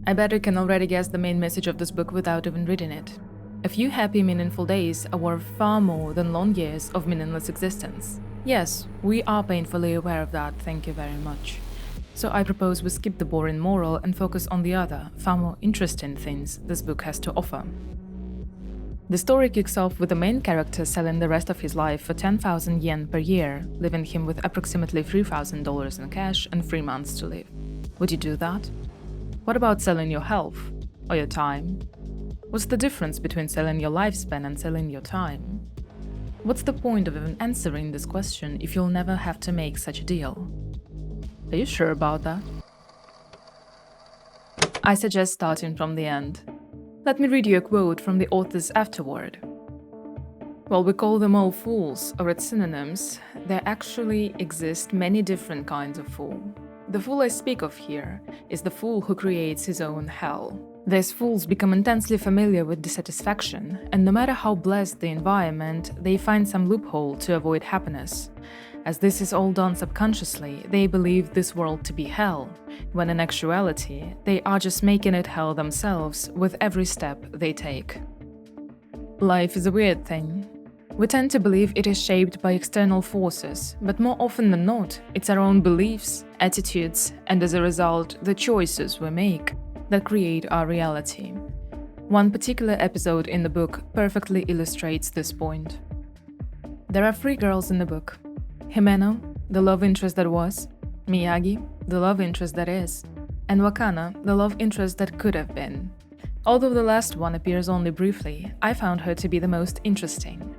I bet you can already guess the main message of this book without even reading it. A few happy, meaningful days are worth far more than long years of meaningless existence. Yes, we are painfully aware of that, thank you very much. So I propose we skip the boring moral and focus on the other, far more interesting things this book has to offer. The story kicks off with the main character selling the rest of his life for 10,000 yen per year, leaving him with approximately $3,000 in cash and 3 months to live. Would you do that? What about selling your health? Or your time? What's the difference between selling your lifespan and selling your time? What's the point of even answering this question if you'll never have to make such a deal? Are you sure about that? I suggest starting from the end. Let me read you a quote from the author's afterword. While we call them all fools or its synonyms, there actually exist many different kinds of fool. The fool I speak of here is the fool who creates his own hell. These fools become intensely familiar with dissatisfaction, and no matter how blessed the environment, they find some loophole to avoid happiness. As this is all done subconsciously, they believe this world to be hell, when in actuality, they are just making it hell themselves with every step they take. Life is a weird thing. We tend to believe it is shaped by external forces, but more often than not, it's our own beliefs, attitudes, and as a result, the choices we make that create our reality. One particular episode in the book perfectly illustrates this point. There are 3 girls in the book. Himeno, the love interest that was, Miyagi, the love interest that is, and Wakana, the love interest that could have been. Although the last one appears only briefly, I found her to be the most interesting.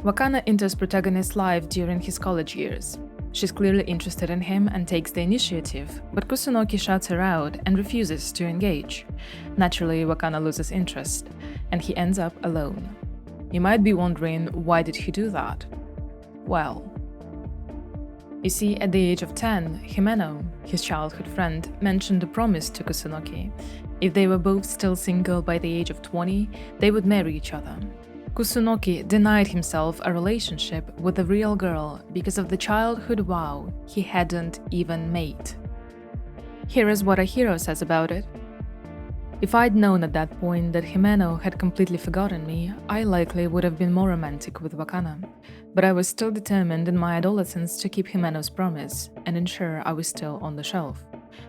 Wakana enters protagonist's life during his college years. She's clearly interested in him and takes the initiative, but Kusunoki shuts her out and refuses to engage. Naturally, Wakana loses interest, and he ends up alone. You might be wondering, why did he do that? Well, you see, at the age of 10, Himeno, his childhood friend, mentioned a promise to Kusunoki. If they were both still single by the age of 20, they would marry each other. Kusunoki denied himself a relationship with a real girl because of the childhood vow he hadn't even made. Here is what a hero says about it. If I'd known at that point that Himeno had completely forgotten me, I likely would have been more romantic with Wakana. But I was still determined in my adolescence to keep Himeno's promise and ensure I was still on the shelf.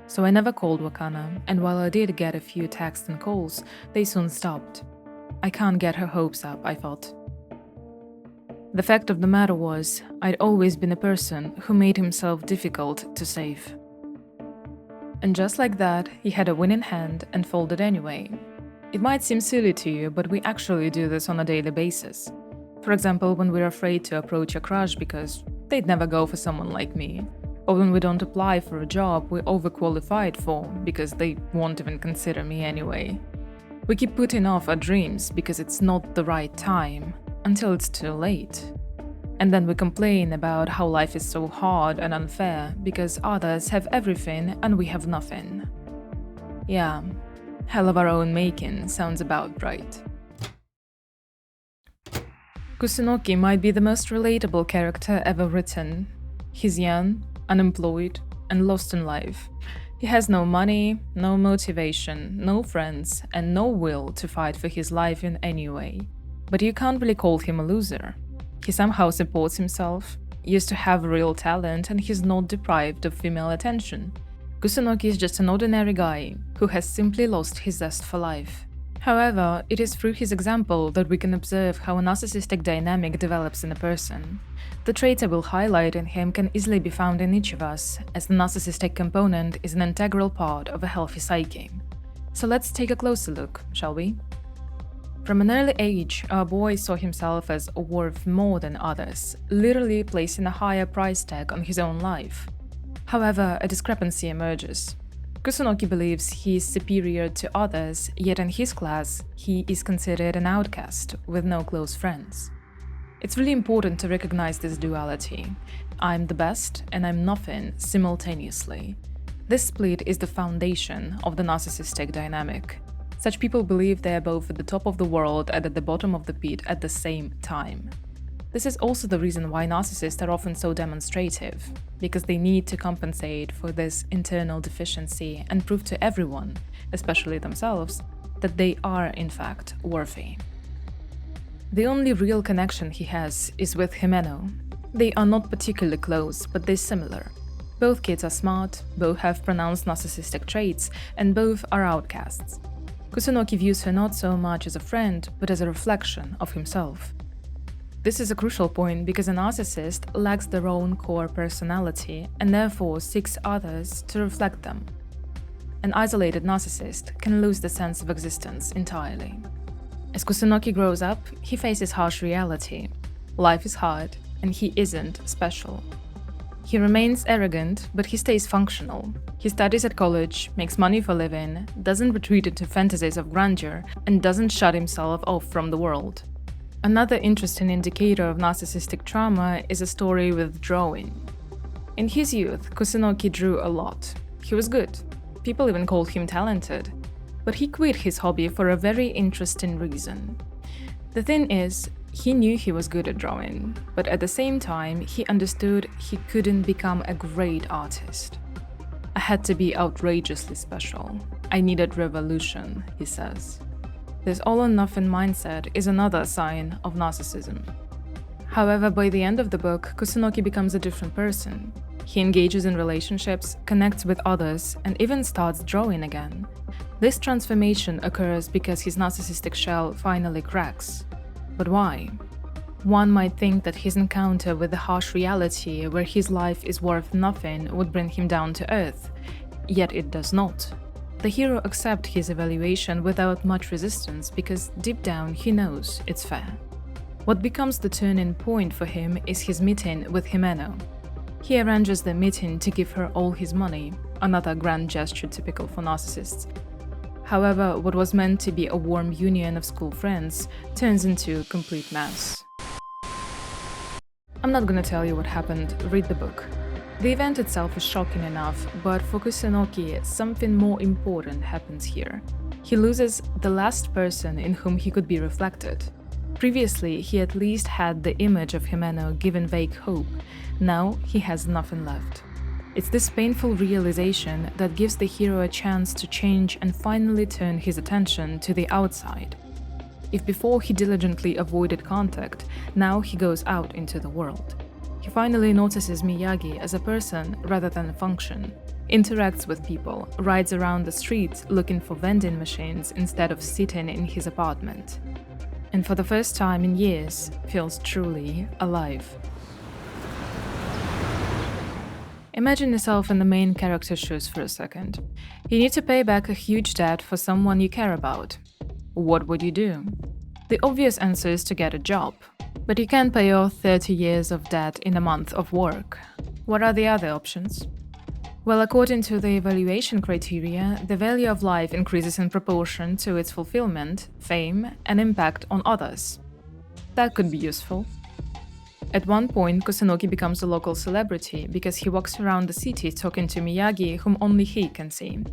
So I never called Wakana, and while I did get a few texts and calls, they soon stopped. I can't get her hopes up, I thought. The fact of the matter was, I'd always been a person who made himself difficult to save. And just like that, he had a winning hand and folded anyway. It might seem silly to you, but we actually do this on a daily basis. For example, when we're afraid to approach a crush because they'd never go for someone like me. Or when we don't apply for a job we're overqualified for because they won't even consider me anyway. We keep putting off our dreams because it's not the right time, until it's too late. And then we complain about how life is so hard and unfair because others have everything and we have nothing. Yeah, hell of our own making sounds about right. Kusunoki might be the most relatable character ever written. He's young, unemployed, and lost in life. He has no money, no motivation, no friends, and no will to fight for his life in any way. But you can't really call him a loser. He somehow supports himself, used to have real talent, and he's not deprived of female attention. Kusunoki is just an ordinary guy who has simply lost his zest for life. However, it is through his example that we can observe how a narcissistic dynamic develops in a person. The traits I will highlight in him can easily be found in each of us, as the narcissistic component is an integral part of a healthy psyche. So let's take a closer look, shall we? From an early age, our boy saw himself as worth more than others, literally placing a higher price tag on his own life. However, a discrepancy emerges. Kusunoki believes he is superior to others, yet in his class, he is considered an outcast with no close friends. It's really important to recognize this duality. I'm the best and I'm nothing simultaneously. This split is the foundation of the narcissistic dynamic. Such people believe they are both at the top of the world and at the bottom of the pit at the same time. This is also the reason why narcissists are often so demonstrative, because they need to compensate for this internal deficiency and prove to everyone, especially themselves, that they are in fact worthy. The only real connection he has is with Himeno. They are not particularly close, but they're similar. Both kids are smart, both have pronounced narcissistic traits, and both are outcasts. Kusunoki views her not so much as a friend, but as a reflection of himself. This is a crucial point because a narcissist lacks their own core personality and therefore seeks others to reflect them. An isolated narcissist can lose the sense of existence entirely. As Kusunoki grows up, he faces harsh reality. Life is hard, and he isn't special. He remains arrogant, but he stays functional. He studies at college, makes money for a living, doesn't retreat into fantasies of grandeur, and doesn't shut himself off from the world. Another interesting indicator of narcissistic trauma is a story with drawing. In his youth, Kusunoki drew a lot. He was good. People even called him talented. But he quit his hobby for a very interesting reason. The thing is, he knew he was good at drawing, but at the same time, he understood he couldn't become a great artist. I had to be outrageously special. I needed revolution, he says. This all-or-nothing mindset is another sign of narcissism. However, by the end of the book, Kusunoki becomes a different person. He engages in relationships, connects with others, and even starts drawing again. This transformation occurs because his narcissistic shell finally cracks. But why? One might think that his encounter with the harsh reality where his life is worth nothing would bring him down to earth, yet it does not. The hero accepts his evaluation without much resistance because deep down he knows it's fair. What becomes the turning point for him is his meeting with Himeno. He arranges the meeting to give her all his money, another grand gesture typical for narcissists. However, what was meant to be a warm union of school friends turns into a complete mess. I'm not gonna tell you what happened, read the book. The event itself is shocking enough, but for Kusunoki, something more important happens here. He loses the last person in whom he could be reflected. Previously, he at least had the image of Himeno giving vague hope. Now, he has nothing left. It's this painful realization that gives the hero a chance to change and finally turn his attention to the outside. If before he diligently avoided contact, now he goes out into the world. He finally notices Miyagi as a person rather than a function, interacts with people, rides around the streets looking for vending machines instead of sitting in his apartment. And for the first time in years, feels truly alive. Imagine yourself in the main character's shoes for a second. You need to pay back a huge debt for someone you care about. What would you do? The obvious answer is to get a job. But you can't pay off 30 years of debt in a month of work. What are the other options? Well, according to the evaluation criteria, the value of life increases in proportion to its fulfillment, fame, and impact on others. That could be useful. At one point, Kusunoki becomes a local celebrity because he walks around the city talking to Miyagi, whom only he can see.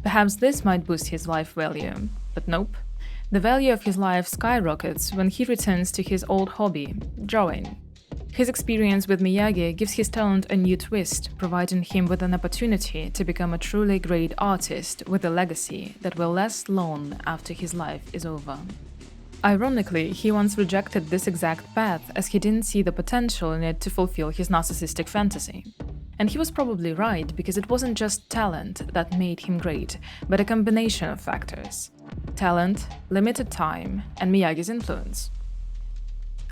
Perhaps this might boost his life value, but nope. The value of his life skyrockets when he returns to his old hobby, drawing. His experience with Miyagi gives his talent a new twist, providing him with an opportunity to become a truly great artist with a legacy that will last long after his life is over. Ironically, he once rejected this exact path as he didn't see the potential in it to fulfill his narcissistic fantasy. And he was probably right, because it wasn't just talent that made him great, but a combination of factors. Talent, limited time, and Miyagi's influence.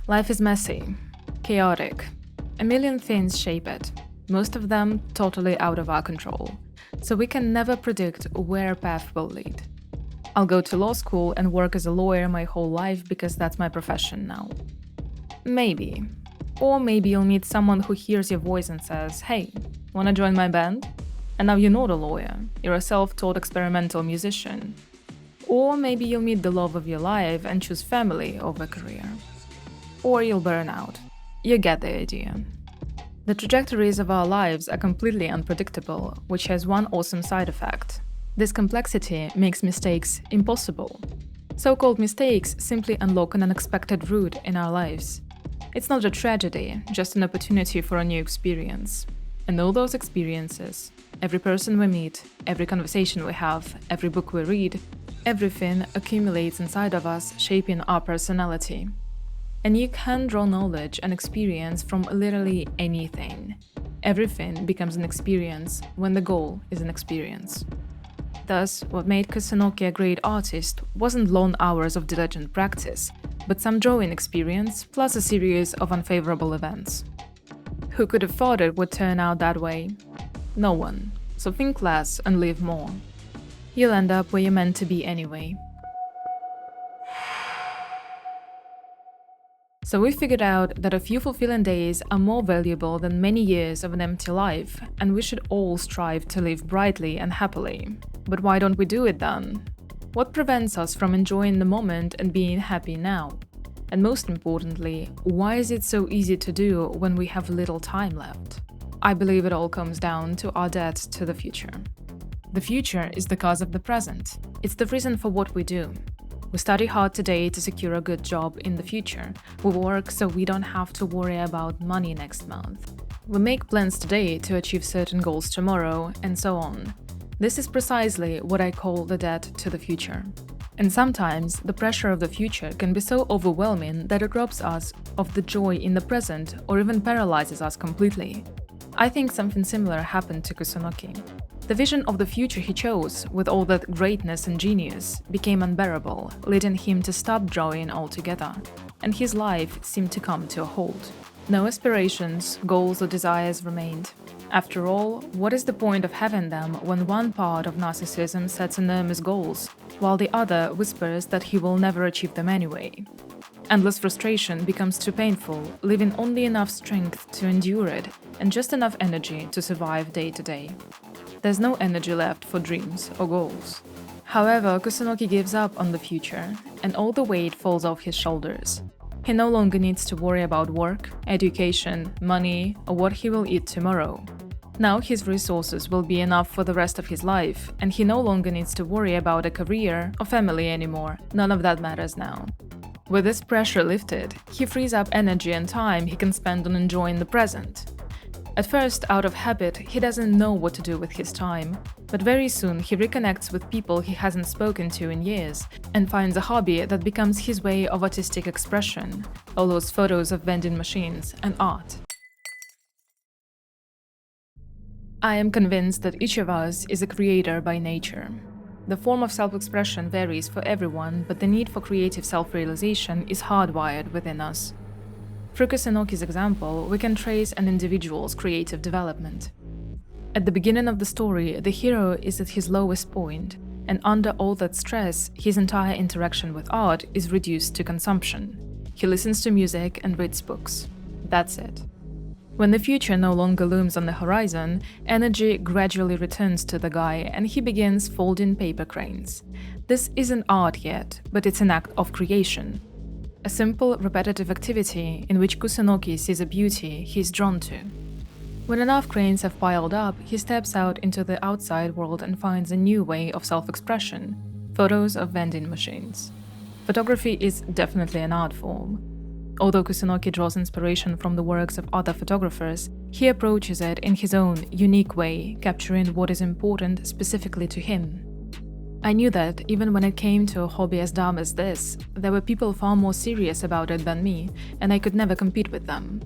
Life is messy, chaotic. A million things shape it, most of them totally out of our control, so we can never predict where a path will lead. I'll go to law school and work as a lawyer my whole life because that's my profession now. Maybe. Or maybe you'll meet someone who hears your voice and says, "Hey, wanna join my band?" And now you're not a lawyer, you're a self-taught experimental musician. Or maybe you'll meet the love of your life and choose family over career. Or you'll burn out. You get the idea. The trajectories of our lives are completely unpredictable, which has one awesome side effect. This complexity makes mistakes impossible. So-called mistakes simply unlock an unexpected route in our lives. It's not a tragedy, just an opportunity for a new experience. And all those experiences, every person we meet, every conversation we have, every book we read, everything accumulates inside of us, shaping our personality. And you can draw knowledge and experience from literally anything. Everything becomes an experience when the goal is an experience. Thus, what made Kusunoki a great artist wasn't long hours of diligent practice, but some drawing experience plus a series of unfavorable events. Who could have thought it would turn out that way? No one. So think less and live more. You'll end up where you're meant to be anyway. So we figured out that a few fulfilling days are more valuable than many years of an empty life, and we should all strive to live brightly and happily. But why don't we do it then? What prevents us from enjoying the moment and being happy now? And most importantly, why is it so easy to do when we have little time left? I believe it all comes down to our debt to the future. The future is the cause of the present. It's the reason for what we do. We study hard today to secure a good job in the future. We work so we don't have to worry about money next month. We make plans today to achieve certain goals tomorrow, and so on. This is precisely what I call the debt to the future. And sometimes the pressure of the future can be so overwhelming that it robs us of the joy in the present or even paralyzes us completely. I think something similar happened to Kusunoki. The vision of the future he chose, with all that greatness and genius, became unbearable, leading him to stop drawing altogether, and his life seemed to come to a halt. No aspirations, goals or desires remained. After all, what is the point of having them when one part of narcissism sets enormous goals, while the other whispers that he will never achieve them anyway? Endless frustration becomes too painful, leaving only enough strength to endure it, and just enough energy to survive day to day. There's no energy left for dreams or goals. However, Kusunoki gives up on the future, and all the weight falls off his shoulders. He no longer needs to worry about work, education, money, or what he will eat tomorrow. Now his resources will be enough for the rest of his life, and he no longer needs to worry about a career or family anymore. None of that matters now. With this pressure lifted, he frees up energy and time he can spend on enjoying the present. At first, out of habit, he doesn't know what to do with his time, but very soon he reconnects with people he hasn't spoken to in years and finds a hobby that becomes his way of artistic expression, all those photos of vending machines and art. I am convinced that each of us is a creator by nature. The form of self-expression varies for everyone, but the need for creative self-realization is hardwired within us. Through Kusunoki's example, we can trace an individual's creative development. At the beginning of the story, the hero is at his lowest point, and under all that stress, his entire interaction with art is reduced to consumption. He listens to music and reads books. That's it. When the future no longer looms on the horizon, energy gradually returns to the guy and he begins folding paper cranes. This isn't art yet, but it's an act of creation. A simple, repetitive activity in which Kusunoki sees a beauty he's drawn to. When enough cranes have piled up, he steps out into the outside world and finds a new way of self-expression: photos of vending machines. Photography is definitely an art form. Although Kusunoki draws inspiration from the works of other photographers, he approaches it in his own unique way, capturing what is important specifically to him. I knew that, even when it came to a hobby as dumb as this, there were people far more serious about it than me, and I could never compete with them.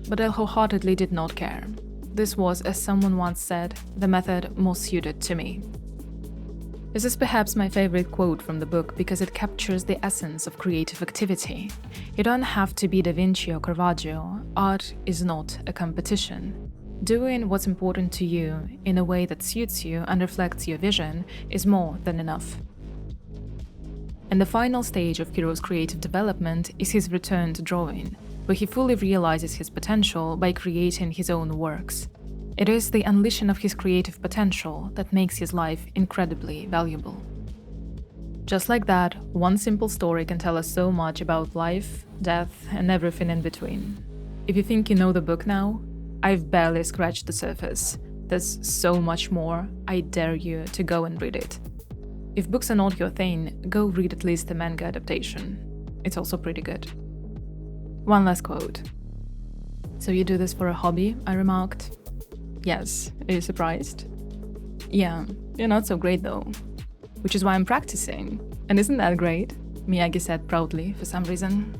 But I wholeheartedly did not care. This was, as someone once said, the method more suited to me. This is perhaps my favorite quote from the book because it captures the essence of creative activity. You don't have to be Da Vinci or Caravaggio. Art is not a competition. Doing what's important to you in a way that suits you and reflects your vision is more than enough. And the final stage of Hiro's creative development is his return to drawing, where he fully realizes his potential by creating his own works. It is the unleashing of his creative potential that makes his life incredibly valuable. Just like that, one simple story can tell us so much about life, death, and everything in between. If you think you know the book now, I've barely scratched the surface. There's so much more. I dare you to go and read it. If books are not your thing, go read at least the manga adaptation. It's also pretty good. One last quote. "So you do this for a hobby?" I remarked. "Yes. Are you surprised?" "Yeah, you're not so great though. Which is why I'm practicing. And isn't that great?" Miyagi said proudly for some reason.